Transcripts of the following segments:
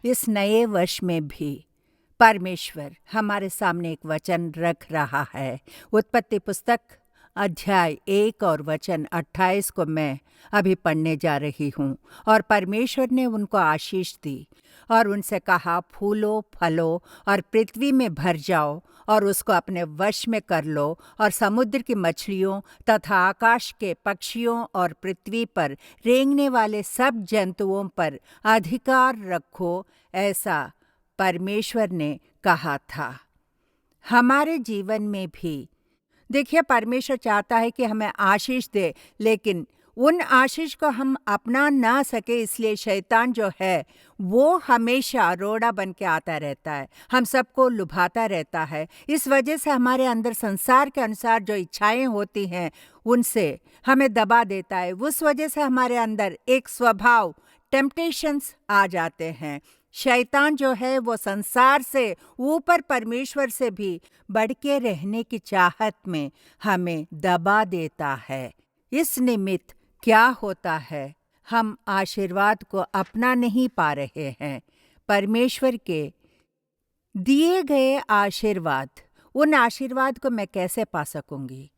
इस नए वर्ष में भी परमेश्वर हमारे सामने एक वचन रख रहा है। उत्पत्ति पुस्तक अध्याय 1 और वचन 28 को मैं अभी पढ़ने जा रही हूँ। और परमेश्वर ने उनको आशीष दी और उनसे कहा, फूलो फलो और पृथ्वी में भर जाओ और उसको अपने वश में कर लो और समुद्र की मछलियों तथा आकाश के पक्षियों और पृथ्वी पर रेंगने वाले सब जंतुओं पर अधिकार रखो, ऐसा परमेश्वर ने कहा था। हमारे जीवन में भी देखिए, परमेश्वर चाहता है कि हमें आशीष दे, लेकिन उन आशीष को हम अपना ना सके, इसलिए शैतान जो है वो हमेशा रोड़ा बन के आता रहता है, हम सबको लुभाता रहता है। इस वजह से हमारे अंदर संसार के अनुसार जो इच्छाएं होती हैं उनसे हमें दबा देता है। उस वजह से हमारे अंदर एक स्वभाव टेम्पटेशंस आ जाते हैं। शैतान जो है वो संसार से ऊपर परमेश्वर से भी बढ़ के रहने की चाहत में हमें दबा देता है। इस निमित्त क्या होता है, हम आशीर्वाद को अपना नहीं पा रहे हैं। परमेश्वर के दिए गए आशीर्वाद, उन आशीर्वाद को मैं कैसे पा सकूंगी,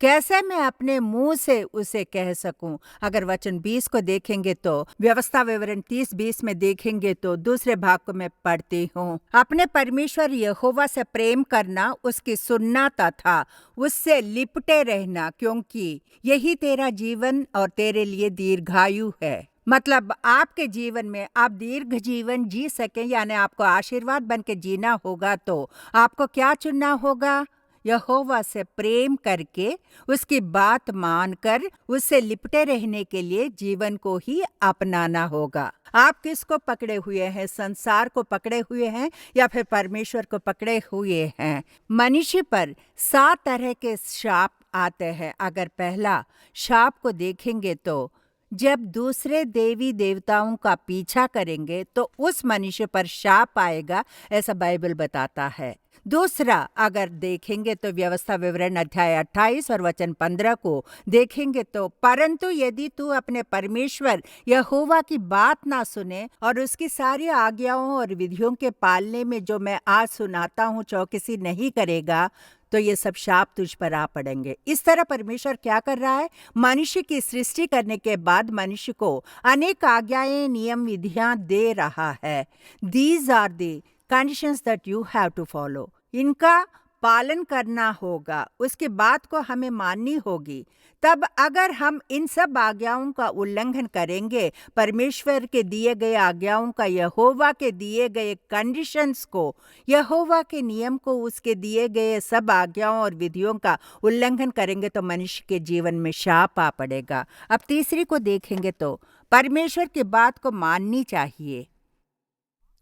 कैसे मैं अपने मुंह से उसे कह सकूं। अगर वचन 20 को देखेंगे तो व्यवस्था विवरण 30:20 में देखेंगे तो दूसरे भाग को मैं पढ़ती हूँ। अपने परमेश्वर यहोवा से प्रेम करना, उसकी सुनना तथा उससे लिपटे रहना, क्योंकि यही तेरा जीवन और तेरे लिए दीर्घायु है। मतलब आपके जीवन में आप दीर्घ जीवन जी सकें, यानी आपको आशीर्वाद बन के जीना होगा, तो आपको क्या चुनना होगा? यहोवा से प्रेम करके, उसकी बात मानकर, उससे लिपटे रहने के लिए जीवन को ही अपनाना होगा। आप किसको पकड़े हुए हैं? संसार को पकड़े हुए हैं या फिर परमेश्वर को पकड़े हुए हैं? मनुष्य पर 7 तरह के शाप आते हैं। अगर पहला शाप को देखेंगे तो जब दूसरे देवी देवताओं का पीछा करेंगे तो उस मनुष्य पर शाप आएगा, ऐसा बाइबल बताता है। दूसरा अगर देखेंगे तो व्यवस्था विवरण अध्याय 28 और वचन 15 को देखेंगे तो, परंतु यदि तू अपने परमेश्वर यहोवा की बात ना सुने और उसकी सारी आज्ञाओं और विधियों के पालने में जो मैं आज सुनाता हूँ चौकसी नहीं करेगा, तो ये सब शाप तुझ पर आ पड़ेंगे। इस तरह परमेश्वर क्या कर रहा है? मनुष्य की सृष्टि करने के बाद मनुष्य को अनेक आज्ञाएं, नियम, विधियां दे रहा है। These are the conditions that you have to follow. इनका पालन करना होगा, उसके बात को हमें माननी होगी। तब अगर हम इन सब आज्ञाओं का उल्लंघन करेंगे, परमेश्वर के दिए गए आज्ञाओं का, यहोवा के दिए गए कंडीशंस को, यहोवा के नियम को, उसके दिए गए सब आज्ञाओं और विधियों का उल्लंघन करेंगे, तो मनुष्य के जीवन में शाप आ पड़ेगा। अब तीसरी को देखेंगे तो परमेश्वर की बात को माननी चाहिए।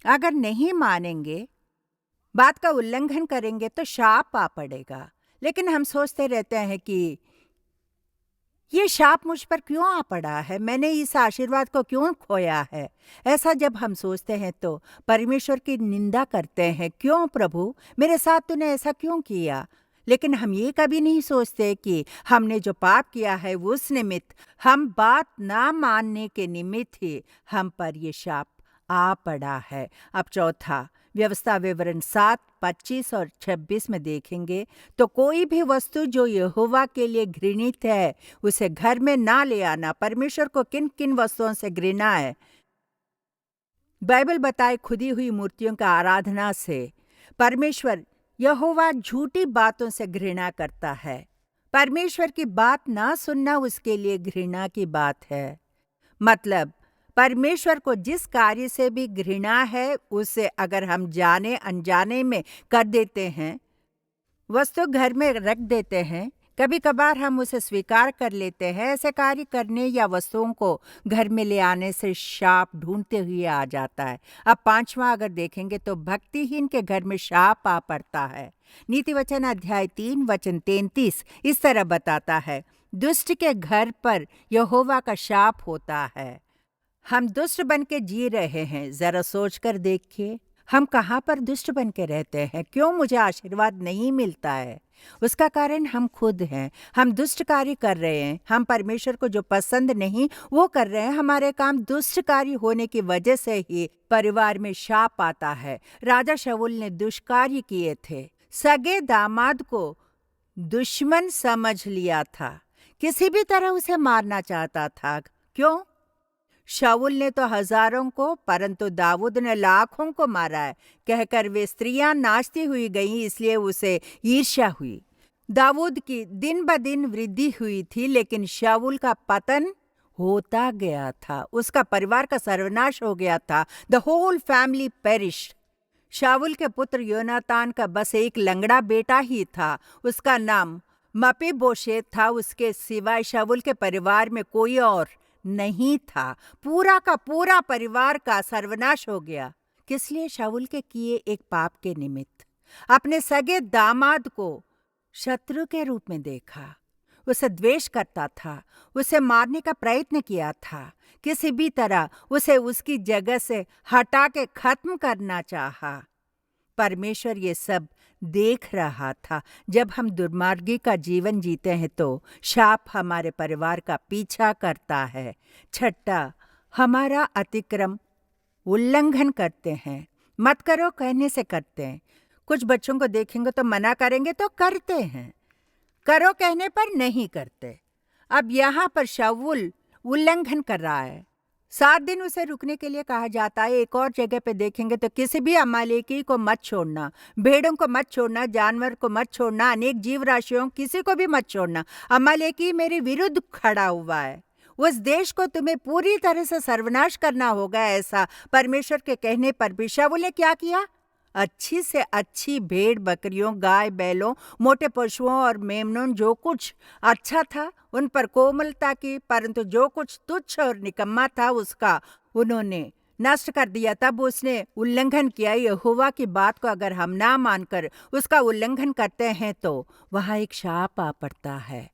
अगर नहीं मानेंगे, बात का उल्लंघन करेंगे, तो शाप आ पड़ेगा। लेकिन हम सोचते रहते हैं कि ये शाप मुझ पर क्यों आ पड़ा है, मैंने इस आशीर्वाद को क्यों खोया है। ऐसा जब हम सोचते हैं तो परमेश्वर की निंदा करते हैं, क्यों प्रभु, मेरे साथ तूने ऐसा क्यों किया। लेकिन हम ये कभी नहीं सोचते कि हमने जो पाप किया है उस निमित्त, हम बात ना मानने के निमित्त ही हम पर ये शाप आ पड़ा है। अब चौथा व्यवस्था विवरण 7:25 और 26 में देखेंगे तो कोई भी वस्तु जो यहोवा के लिए घृणित है उसे घर में ना ले आना। परमेश्वर को किन किन वस्तुओं से घृणा है? बाइबल बताए खुदी हुई मूर्तियों का आराधना से। परमेश्वर यहोवा झूठी बातों से घृणा करता है। परमेश्वर की बात ना सुनना उसके लिए घृणा की बात है। मतलब परमेश्वर को जिस कार्य से भी घृणा है, उसे अगर हम जाने अनजाने में कर देते हैं, वस्तु घर में रख देते हैं, कभी कभार हम उसे स्वीकार कर लेते हैं, ऐसे कार्य करने या वस्तुओं को घर में ले आने से शाप ढूंढते हुए आ जाता है। अब पांचवा अगर देखेंगे तो भक्तिहीन के घर में शाप आ पड़ता है। नीति वचन अध्याय 3 वचन 33 इस तरह बताता है, दुष्ट के घर पर यहोवा का शाप होता है। हम दुष्ट बन के जी रहे हैं, जरा सोच कर देखिए, हम कहाँ पर दुष्ट बन के रहते हैं? क्यों मुझे आशीर्वाद नहीं मिलता है? उसका कारण हम खुद हैं। हम दुष्ट कार्य कर रहे हैं, हम परमेश्वर को जो पसंद नहीं वो कर रहे हैं। हमारे काम दुष्ट कार्य होने की वजह से ही परिवार में शाप आता है। राजा शाऊल ने दुष्कार्य किए थे, सगे दामाद को दुश्मन समझ लिया था, किसी भी तरह उसे मारना चाहता था। क्यों? शाऊल ने तो हजारों को, परंतु दाऊद ने लाखों को मारा है, कहकर वे स्त्रियां नाचती हुई गईं, इसलिए उसे ईर्ष्या हुई। दाऊद की दिन ब दिन वृद्धि हुई थी, लेकिन शाऊल का पतन होता गया था। उसका परिवार का सर्वनाश हो गया था। The whole family perished. शाऊल के पुत्र योनातान का बस एक लंगड़ा बेटा ही था, उसका नाम मपीबोशेत था। उसके सिवाय शाऊल के परिवार में कोई और नहीं था। पूरा का पूरा परिवार का सर्वनाश हो गया। किस लिए? शाऊल के किए एक पाप के निमित्त। अपने सगे दामाद को शत्रु के रूप में देखा, उसे द्वेष करता था, उसे मारने का प्रयत्न किया था, किसी भी तरह उसे उसकी जगह से हटा के खत्म करना चाहा। परमेश्वर ये सब देख रहा था। जब हम दुर्मार्गी का जीवन जीते हैं तो शाप हमारे परिवार का पीछा करता है। छठा, हमारा अतिक्रम उल्लंघन करते हैं। मत करो कहने से करते हैं। कुछ बच्चों को देखेंगे तो मना करेंगे तो करते हैं, करो कहने पर नहीं करते। अब यहाँ पर शाऊल उल्लंघन कर रहा है। 7 दिन उसे रुकने के लिए कहा जाता है। एक और जगह पे देखेंगे तो किसी भी अमालेकी को मत छोड़ना, भेड़ों को मत छोड़ना, जानवर को मत छोड़ना, अनेक जीव राशियों किसी को भी मत छोड़ना। अमालेकी मेरे विरुद्ध खड़ा हुआ है। उस देश को तुम्हें पूरी तरह से सर्वनाश करना होगा। ऐसा परमेश्वर के कहने पर भी शाऊल ने क्या किया? अच्छी से अच्छी भेड़ बकरियों, गाय बैलों, मोटे पशुओं और मेमनों, जो कुछ अच्छा था उन पर कोमलता की, परंतु जो कुछ तुच्छ और निकम्मा था उसका उन्होंने नष्ट कर दिया। तब उसने उल्लंघन किया। यहोवा की बात को अगर हम ना मानकर उसका उल्लंघन करते हैं तो वहाँ एक शाप आ पड़ता है।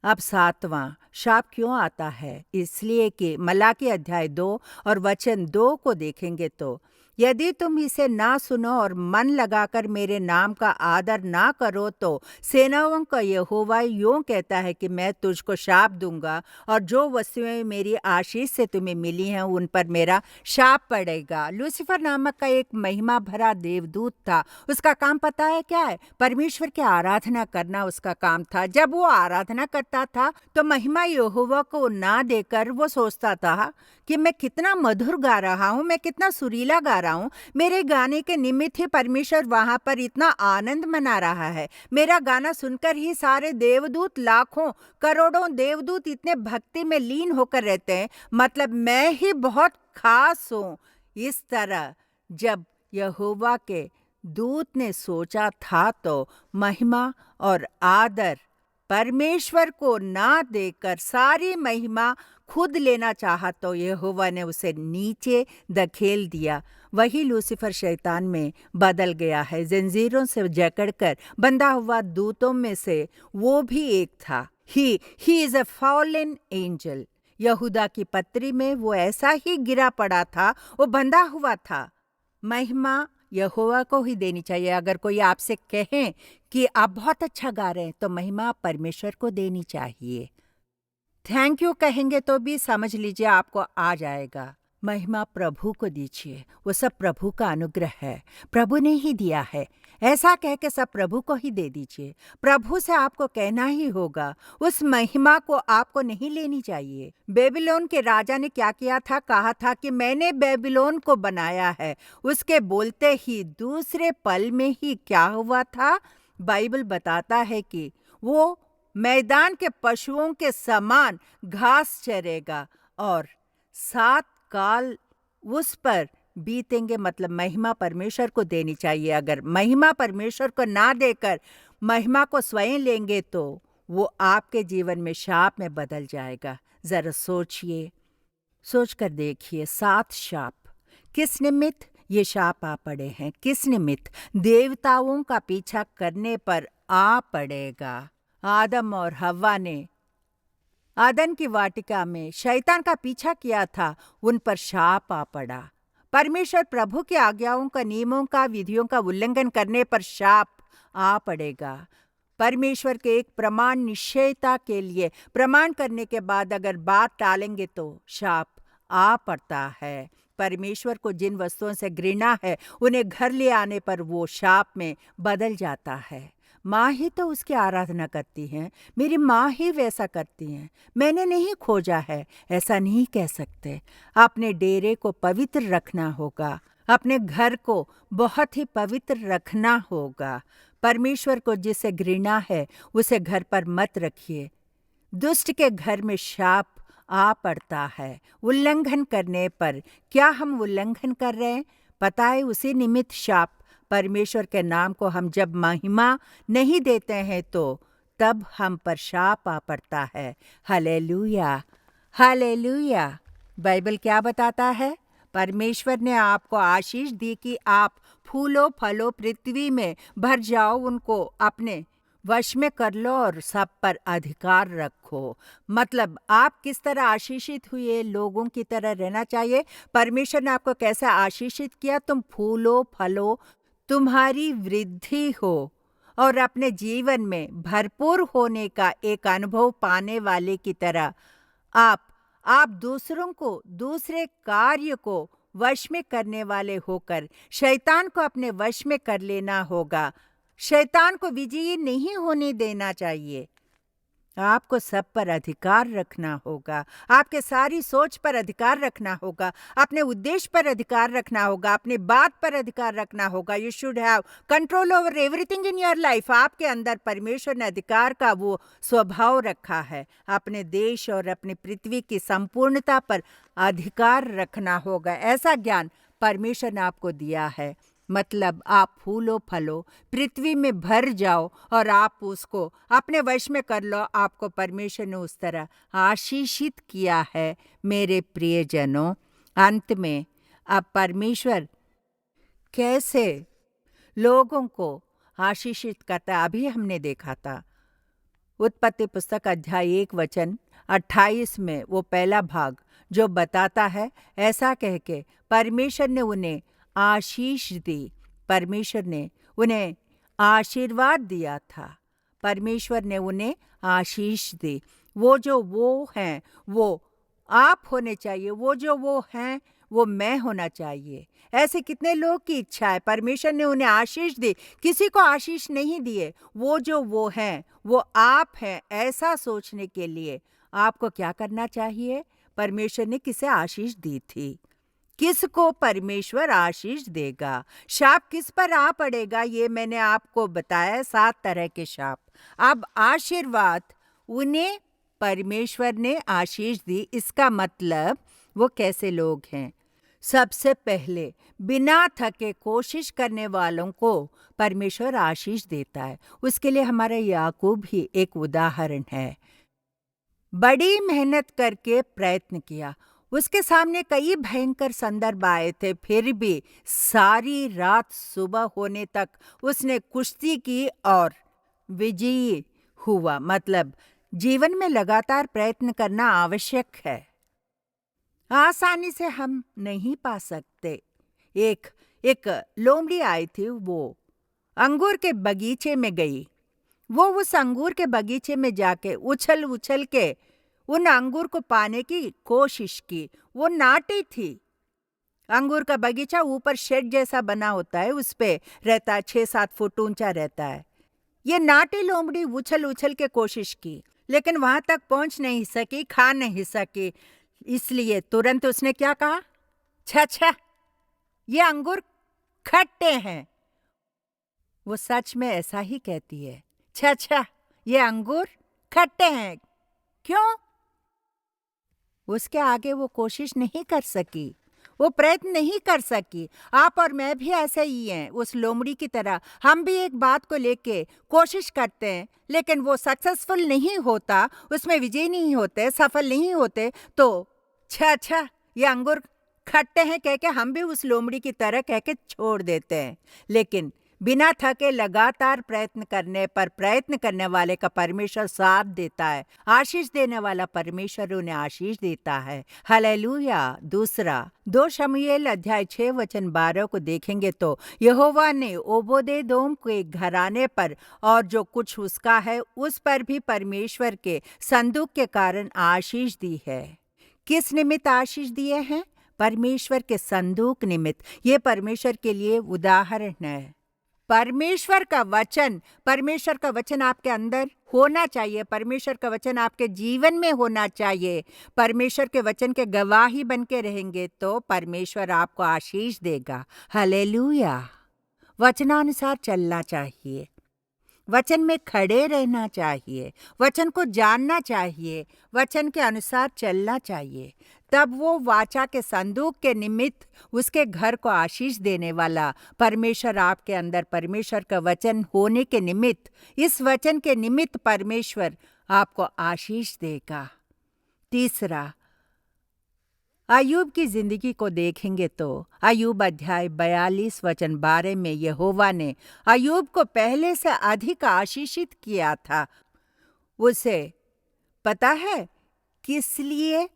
अब 7वां शाप क्यों आता है? इसलिए कि मलाकी अध्याय 2 और वचन 2 को देखेंगे तो यदि तुम इसे ना सुनो और मन लगाकर मेरे नाम का आदर ना करो तो सेनाओं का यहोवा यूं कहता है कि मैं तुझको शाप दूंगा और जो वस्तुएं मेरी आशीष से तुम्हें मिली हैं उन पर मेरा शाप पड़ेगा। लूसीफर नामक का एक महिमा भरा देवदूत था। उसका काम पता है क्या है? परमेश्वर की आराधना करना उसका काम था। जब वो आराधना करता था तो महिमा यहोवा को ना देकर वो सोचता था कि मैं कितना मधुर गा रहा हूँ, मैं कितना सुरीला गा रहा हूँ। मेरे गाने के निमित्त ही परमेश्वर वहां पर इतना आनंद मना रहा है। मेरा गाना सुनकर ही सारे देवदूत, लाखों करोड़ों देवदूत इतने भक्ति में लीन होकर रहते हैं, मतलब मैं ही बहुत खास हूँ। इस तरह जब यहोवा के दूत ने सोचा था तो महिमा और आदर परमेश्वर को ना देकर सारी महिमा खुद लेना चाहा तो यहोवा ने उसे नीचे धकेल दिया। वही लूसीफर शैतान में बदल गया है। जंजीरों से जकड़कर बंधा हुआ दूतों में से वो भी एक था। He is a fallen angel. यहूदा की पत्री में वो ऐसा ही गिरा पड़ा था, वो बंधा हुआ था। महिमा यहोवा को ही देनी चाहिए। अगर कोई आपसे कहे कि आप बहुत अच्छा गा रहे हैं तो महिमा परमेश्वर को देनी चाहिए। थैंक यू कहेंगे तो भी समझ लीजिए आपको आ जाएगा। महिमा प्रभु को दीजिए, वो सब प्रभु का अनुग्रह है, प्रभु ने ही दिया है। ऐसा कह के सब प्रभु को ही दे दीजिए। प्रभु से आपको कहना ही होगा, उस महिमा को आपको नहीं लेनी चाहिए। बेबीलोन के राजा ने क्या किया था? कहा था कि मैंने बेबीलोन को बनाया है। उसके बोलते ही दूसरे पल में ही क्या हुआ था? बाइबल बताता है कि वो मैदान के पशुओं के समान घास चरेगा और 7 काल उस पर बीतेंगे। मतलब महिमा परमेश्वर को देनी चाहिए। अगर महिमा परमेश्वर को ना देकर महिमा को स्वयं लेंगे तो वो आपके जीवन में शाप में बदल जाएगा। जरा सोचिए, सोच कर देखिए। 7 शाप किस निमित्त ये शाप आ पड़े हैं? किस निमित्त? देवताओं का पीछा करने पर आ पड़ेगा। आदम और हव्वा ने आदन की वाटिका में शैतान का पीछा किया था, उन पर शाप आ पड़ा। परमेश्वर प्रभु की आज्ञाओं का, नियमों का, विधियों का उल्लंघन करने पर शाप आ पड़ेगा। परमेश्वर के एक प्रमाण निश्चयता के लिए प्रमाण करने के बाद अगर बात टालेंगे तो शाप आ पड़ता है। परमेश्वर को जिन वस्तुओं से घृणा है उन्हें घर ले आने पर वो शाप में बदल जाता है। माँ ही तो उसकी आराधना करती हैं, मेरी माँ ही वैसा करती हैं, मैंने नहीं खोजा है, ऐसा नहीं कह सकते। अपने डेरे को पवित्र रखना होगा, अपने घर को बहुत ही पवित्र रखना होगा। परमेश्वर को जिसे घृणा है उसे घर पर मत रखिए। दुष्ट के घर में शाप आ पड़ता है। उल्लंघन करने पर क्या हम उल्लंघन कर रहे हैं? पता है, उसी निमित्त शाप। परमेश्वर के नाम को हम जब महिमा नहीं देते हैं तो तब हम पर शाप आ पड़ता है। Hallelujah, hallelujah. बाइबल क्या बताता है? परमेश्वर ने आपको आशीष दी कि आप फूलो फलो पृथ्वी में भर जाओ, उनको अपने वश में कर लो और सब पर अधिकार रखो। मतलब आप किस तरह आशीषित हुए लोगों की तरह रहना चाहिए। परमेश्वर ने आपको कैसे आशीषित किया? तुम फूलो फलो, तुम्हारी वृद्धि हो और अपने जीवन में भरपूर होने का एक अनुभव पाने वाले की तरह आप दूसरों को, दूसरे कार्य को वश में करने वाले होकर शैतान को अपने वश में कर लेना होगा। शैतान को विजयी नहीं होने देना चाहिए। आपको सब पर अधिकार रखना होगा, आपके सारी सोच पर अधिकार रखना होगा, अपने उद्देश्य पर अधिकार रखना होगा, अपनी बात पर अधिकार रखना होगा। You should have control over everything in your life. आपके अंदर परमेश्वर ने अधिकार का वो स्वभाव रखा है। अपने देश और अपनी पृथ्वी की संपूर्णता पर अधिकार रखना होगा। ऐसा ज्ञान परमेश्वर ने आपको दिया है। मतलब आप फूलो फलो, पृथ्वी में भर जाओ और आप उसको अपने वश में कर लो। आपको परमेश्वर ने उस तरह आशीषित किया है। मेरे प्रियजनों, अंत में अब परमेश्वर कैसे लोगों को आशीषित करता अभी हमने देखा था। उत्पत्ति पुस्तक अध्याय 1 वचन 28 में वो पहला भाग जो बताता है, ऐसा कह के परमेश्वर ने उन्हें आशीष दी। परमेश्वर ने उन्हें आशीर्वाद दिया था। परमेश्वर ने उन्हें आशीष दी। वो जो वो हैं वो आप होने चाहिए, वो जो वो हैं वो मैं होना चाहिए। ऐसे कितने लोग की इच्छा है। परमेश्वर ने उन्हें आशीष दी, किसी को आशीष नहीं दिए। वो जो वो हैं वो आप हैं, ऐसा सोचने के लिए आपको क्या करना चाहिए? परमेश्वर ने किसे आशीष दी थी? किसको परमेश्वर आशीष देगा? शाप किस पर आ पड़ेगा? ये मैंने आपको बताया, 7 तरह के शाप। अब आशीर्वाद उन्हें परमेश्वर ने आशीष दी। इसका मतलब वो कैसे लोग हैं? सबसे पहले बिना थके कोशिश करने वालों को परमेश्वर आशीष देता है। उसके लिए हमारा याकूब ही एक उदाहरण है। बड़ी मेहनत करके प्रयत्न किया, उसके सामने कई भयंकर संदर्भ आए थे, फिर भी सारी रात सुबह होने तक उसने कुश्ती की और विजयी हुआ। मतलब जीवन में लगातार प्रयत्न करना आवश्यक है, आसानी से हम नहीं पा सकते। एक लोमड़ी आई थी, वो अंगूर के बगीचे में गई। वो उस अंगूर के बगीचे में जाके उछल उछल के उन अंगूर को पाने की कोशिश की। वो नाटी थी। अंगूर का बगीचा ऊपर शेड जैसा बना होता है, उस पे रहता है, 6-7 फुट ऊंचा रहता है। ये नाटी लोमड़ी उछल उछल के कोशिश की, लेकिन वहां तक पहुंच नहीं सकी, खा नहीं सकी। इसलिए तुरंत उसने क्या कहा? छा, ये अंगूर खट्टे हैं। वो सच में ऐसा ही कहती है, छा, ये अंगूर खट्टे हैं। क्यों? उसके आगे वो कोशिश नहीं कर सकी, वो प्रयत्न नहीं कर सकी। आप और मैं भी ऐसे ही हैं, उस लोमड़ी की तरह। हम भी एक बात को लेके कोशिश करते हैं, लेकिन वो सक्सेसफुल नहीं होता, उसमें विजय नहीं होते, सफल नहीं होते, तो छा, ये अंगूर खट्टे हैं कह के हम भी उस लोमड़ी की तरह कह के छोड़ देते हैं। लेकिन बिना थके लगातार प्रयत्न करने पर प्रयत्न करने वाले का परमेश्वर साथ देता है। आशीष देने वाला परमेश्वर उन्हें आशीष देता है। हालेलुया। दूसरा 2 शमूएल अध्याय 6 वचन 12 को देखेंगे तो यहोवा ने ओबोदेदोम के घराने पर और जो कुछ उसका है उस पर भी परमेश्वर के संदूक के कारण आशीष दी है। किस निमित्त आशीष दिए हैं? परमेश्वर के संदूक निमित्त। ये परमेश्वर के लिए उदाहरण है। परमेश्वर का वचन आपके अंदर होना चाहिए। परमेश्वर का वचन आपके जीवन में होना चाहिए। परमेश्वर के वचन के गवाही बन के रहेंगे तो परमेश्वर आपको आशीष देगा। हालेलुया। वचनानुसार चलना चाहिए, वचन में खड़े रहना चाहिए, वचन को जानना चाहिए, वचन के अनुसार चलना चाहिए। तब वो वाचा के संदूक के निमित्त उसके घर को आशीष देने वाला परमेश्वर आपके अंदर, परमेश्वर का वचन होने के निमित्त, इस वचन के निमित्त परमेश्वर आपको आशीष देगा। तीसरा, अय्यूब की जिंदगी को देखेंगे तो अय्यूब अध्याय 42 वचन 12 में यहोवा ने अय्यूब को पहले से अधिक आशीषित किया था। उसे पता है किस लिए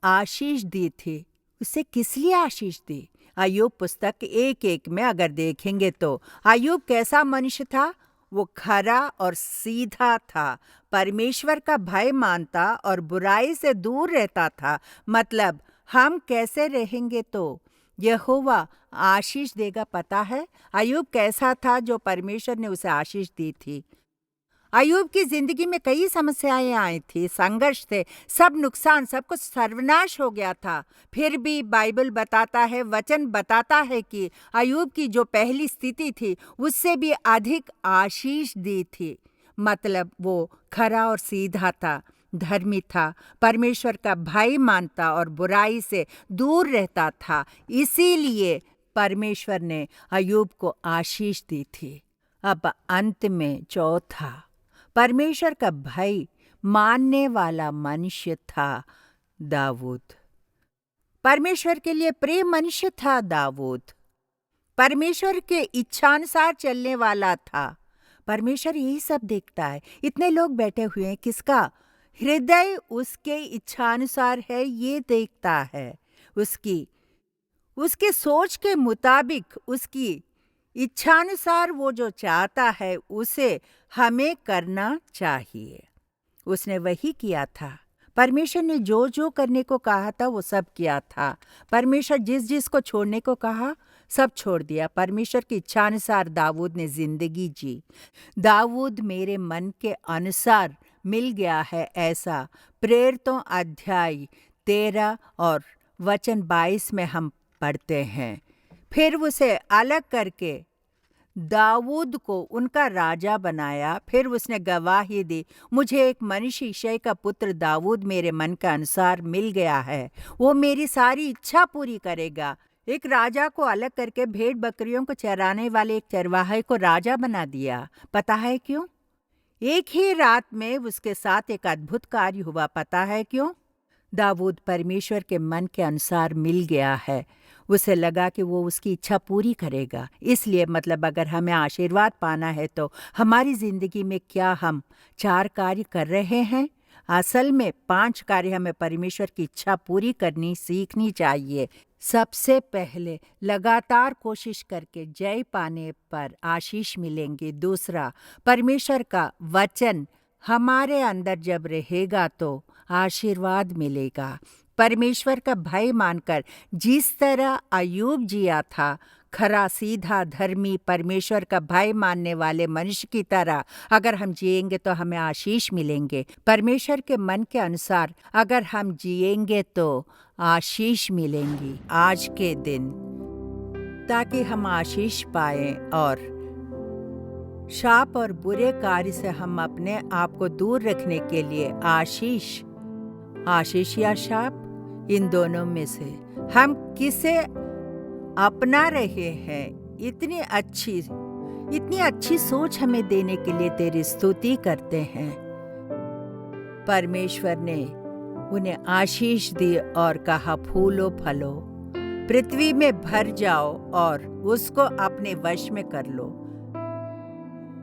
आशीष दी थी? उसे किस लिए आशीष दी? अय्यूब पुस्तक 1:1 में अगर देखेंगे तो अय्यूब कैसा मनुष्य था? वो खरा और सीधा था, परमेश्वर का भय मानता और बुराई से दूर रहता था। मतलब हम कैसे रहेंगे तो यहोवा आशीष देगा। पता है अय्यूब कैसा था जो परमेश्वर ने उसे आशीष दी थी? अय्यूब की जिंदगी में कई समस्याएं आई थी, संघर्ष थे, सब नुकसान, सब कुछ सर्वनाश हो गया था। फिर भी बाइबल बताता है, वचन बताता है कि अय्यूब की जो पहली स्थिति थी उससे भी अधिक आशीष दी थी। मतलब वो खरा और सीधा था, धर्मी था, परमेश्वर का भय मानता और बुराई से दूर रहता था। इसीलिए परमेश्वर ने अय्यूब को आशीष दी थी। अब अंत में चौथा, परमेश्वर का भय मानने वाला मनुष्य था दाऊद। परमेश्वर के लिए प्रिय मनुष्य था दाऊद। परमेश्वर के इच्छानुसार चलने वाला था। परमेश्वर यही सब देखता है। इतने लोग बैठे हुए हैं, किसका हृदय उसके इच्छानुसार है ये देखता है। उसकी सोच के मुताबिक, उसकी इच्छानुसार वो जो चाहता है उसे हमें करना चाहिए। उसने वही किया था। परमेश्वर ने जो जो करने को कहा था वो सब किया था। परमेश्वर जिस जिस को छोड़ने को कहा सब छोड़ दिया। परमेश्वर की इच्छानुसार दाऊद ने जिंदगी जी। दाऊद मेरे मन के अनुसार मिल गया है, ऐसा प्रेरितों अध्याय 13 और वचन 22 में हम पढ़ते हैं। फिर उसे अलग करके दाऊद को उनका राजा बनाया। फिर उसने गवाही दी, मुझे एक मनुष्य यिशै का पुत्र दाऊद मेरे मन के अनुसार मिल गया है, वो मेरी सारी इच्छा पूरी करेगा। एक राजा को अलग करके भेड़ बकरियों को चराने वाले एक चरवाहे को राजा बना दिया। पता है क्यों? एक ही रात में उसके साथ एक अद्भुत कार्य हुआ। पता है क्यों? दाऊद परमेश्वर के मन के अनुसार मिल गया है। उसे लगा कि वो उसकी इच्छा पूरी करेगा। इसलिए मतलब अगर हमें आशीर्वाद पाना है तो हमारी जिंदगी में क्या हम 4 कार्य कर रहे हैं? असल में 5 कार्य हमें परमेश्वर की इच्छा पूरी करनी सीखनी चाहिए। सबसे पहले लगातार कोशिश करके जय पाने पर आशीष मिलेंगे। दूसरा, परमेश्वर का वचन हमारे अंदर जब रहेगा तो आशीर्वाद मिलेगा। परमेश्वर का भय मानकर जिस तरह अय्यूब जिया था, खरा सीधा धर्मी परमेश्वर का भय मानने वाले मनुष्य की तरह अगर हम जिएंगे तो हमें आशीष मिलेंगे। परमेश्वर के मन के अनुसार अगर हम जिएंगे तो आशीष मिलेंगी आज के दिन, ताकि हम आशीष पाएं और शाप और बुरे कार्य से हम अपने आप को दूर रखने के लिए आशीष या शाप, इन दोनों में से हम किसे अपना रहे हैं। इतनी अच्छी सोच हमें देने के लिए तेरी स्तुति करते हैं। परमेश्वर ने उन्हें आशीष दी और कहा, फूलो फलो, पृथ्वी में भर जाओ और उसको अपने वश में कर लो।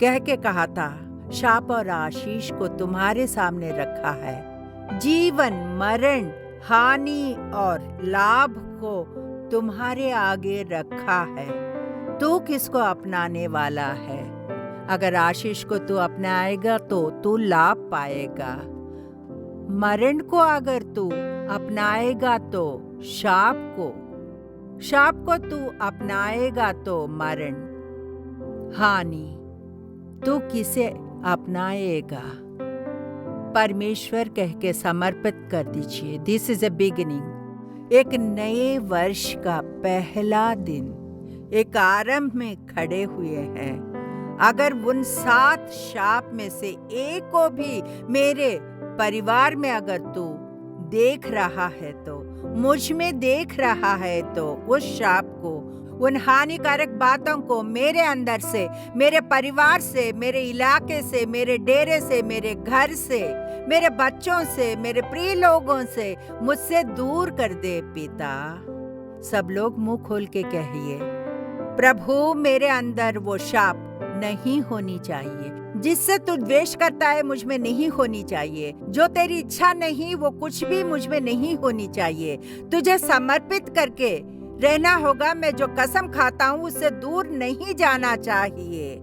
कह के कहा था, शाप और आशीष को तुम्हारे सामने रखा है, जीवन मरण हानि और लाभ को तुम्हारे आगे रखा है। तू किसको अपनाने वाला है? अगर आशीष को तू अपनाएगा तो तू लाभ पाएगा, मरण को अगर तू अपनाएगा तो शाप को तू अपनाएगा तो मरण, हानि। तू किसे अपनाएगा? परमेश्वर कह के समर्पित कर दीजिए। दिस इज अ बिगिनिंग, एक नए वर्ष का पहला दिन, एक आरंभ में खड़े हुए हैं। अगर उन 7 शाप में से एक को भी मेरे परिवार में अगर तू देख रहा है तो, मुझ में देख रहा है तो, उस शाप को, उन हानिकारक बातों को मेरे अंदर से, मेरे परिवार से, मेरे इलाके से, मेरे डेरे से, मेरे घर से, मेरे बच्चों से, मेरे प्रिय लोगों से मुझसे दूर कर दे पिता। सब लोग मुंह खोल के कहिए, प्रभु मेरे अंदर वो शाप नहीं होनी चाहिए, जिससे तू द्वेष करता है मुझ में नहीं होनी चाहिए, जो तेरी इच्छा नहीं वो कुछ भी मुझ में नहीं होनी चाहिए। तुझे समर्पित करके रहना होगा। मैं जो कसम खाता हूँ उससे दूर नहीं जाना चाहिए।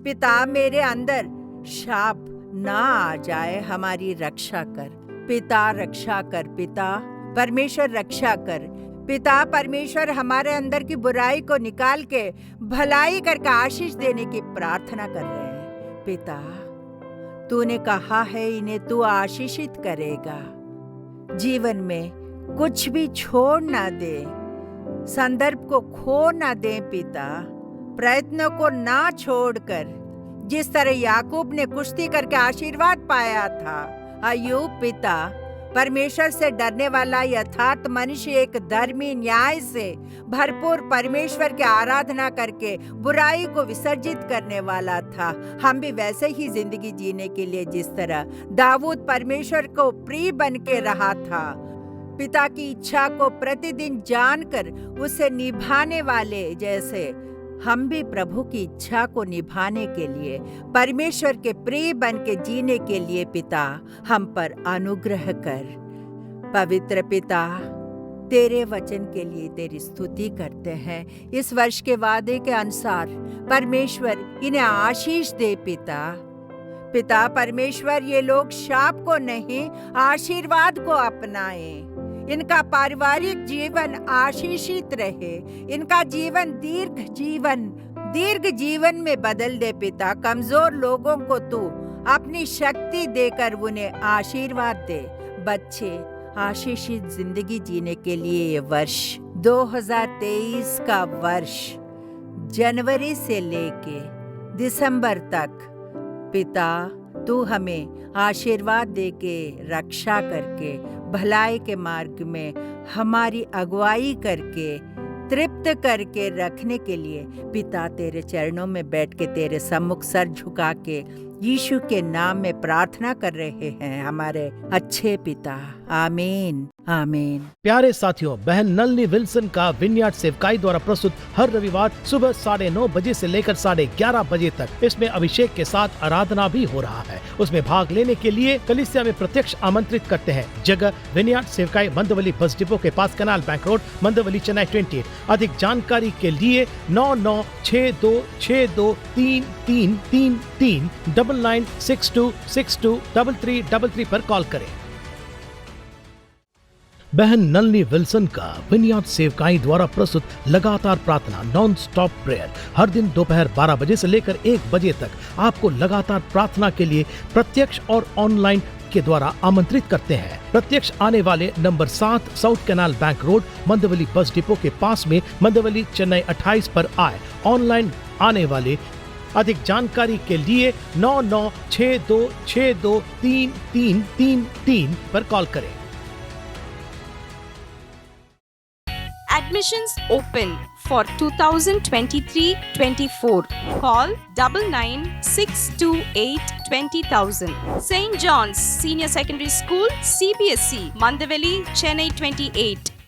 पिता मेरे अंदर शाप ना आ जाए, हमारी रक्षा कर पिता, रक्षा कर पिता परमेश्वर, रक्षा कर पिता परमेश्वर। हमारे अंदर की बुराई को निकाल के भलाई करके आशीष देने की प्रार्थना कर रहे हैं। पिता तूने कहा है इन्हें तू आशीषित करेगा, जीवन में कुछ भी छोड़ ना दे, संदर्भ को खो ना दे पिता, प्रयत्नों को ना छोड़कर, जिस तरह याकूब ने कुश्ती करके आशीर्वाद पाया था। अय्यूब पिता परमेश्वर से डरने वाला यथार्थ मनुष्य एक धर्मी न्याय से भरपूर परमेश्वर की आराधना करके बुराई को विसर्जित करने वाला था। हम भी वैसे ही जिंदगी जीने के लिए जिस तरह दाऊद परमेश्वर को प्रिय बन के रहा था, पिता की इच्छा को प्रतिदिन जानकर उसे निभाने वाले जैसे हम भी प्रभु की इच्छा को निभाने के लिए, परमेश्वर के प्रिय बन के जीने के लिए पिता हम पर अनुग्रह कर। पवित्र पिता तेरे वचन के लिए तेरी स्तुति करते हैं। इस वर्ष के वादे के अनुसार परमेश्वर इन्हें आशीष दे पिता। पिता परमेश्वर ये लोग शाप को नहीं आशीर्वाद को अपनाएं, इनका पारिवारिक जीवन आशीषित रहे, इनका जीवन दीर्घ जीवन में बदल दे पिता। कमजोर लोगों को तू अपनी शक्ति देकर उन्हें आशीर्वाद दे। बच्चे आशीषित जिंदगी जीने के लिए ये वर्ष 2023 का वर्ष जनवरी से लेके दिसंबर तक पिता तू हमें आशीर्वाद दे के रक्षा करके भलाई के मार्ग में हमारी अगुवाई करके तृप्त करके रखने के लिए पिता तेरे चरणों में बैठ के तेरे सम्मुख सर झुका के यीशु के नाम में प्रार्थना कर रहे हैं हमारे अच्छे पिता। आमीन आमीन। प्यारे साथियों, बहन नलनी विल्सन का विनयार्ड सेवकाई द्वारा प्रस्तुत हर रविवार सुबह 9:30 बजे से लेकर 11:30 बजे तक इसमें अभिषेक के साथ आराधना भी हो रहा है। उसमें भाग लेने के लिए कलीसिया में प्रत्यक्ष आमंत्रित करते हैं। जगह विनयार्ड सेवकाई, मंदवली बस डिपो के पास, कैनाल बैंक रोड, मंदवली, चेन्नई 28। अधिक जानकारी के लिए 9962623333 9962623333 पर कॉल करें। बहन नलनी विल्सन का विनयार्ड सेवकाई द्वारा प्रस्तुत लगातार प्रार्थना, नॉन स्टॉप प्रेयर, हर दिन दोपहर 12 बजे से लेकर 1 बजे तक आपको लगातार प्रार्थना के लिए प्रत्यक्ष और ऑनलाइन के द्वारा आमंत्रित करते हैं। प्रत्यक्ष आने वाले number 7 south canal bank road, Mandawali bus depot के पास में, मंदवली, चेन्नई 28 पर आए। ऑनलाइन आने वाले अधिक जानकारी के लिए 9962623333 पर कॉल करें। Admissions open for 2023-24. Call 999628 St. John's Senior Secondary School, CBSE, Mandavali, Chennai 28.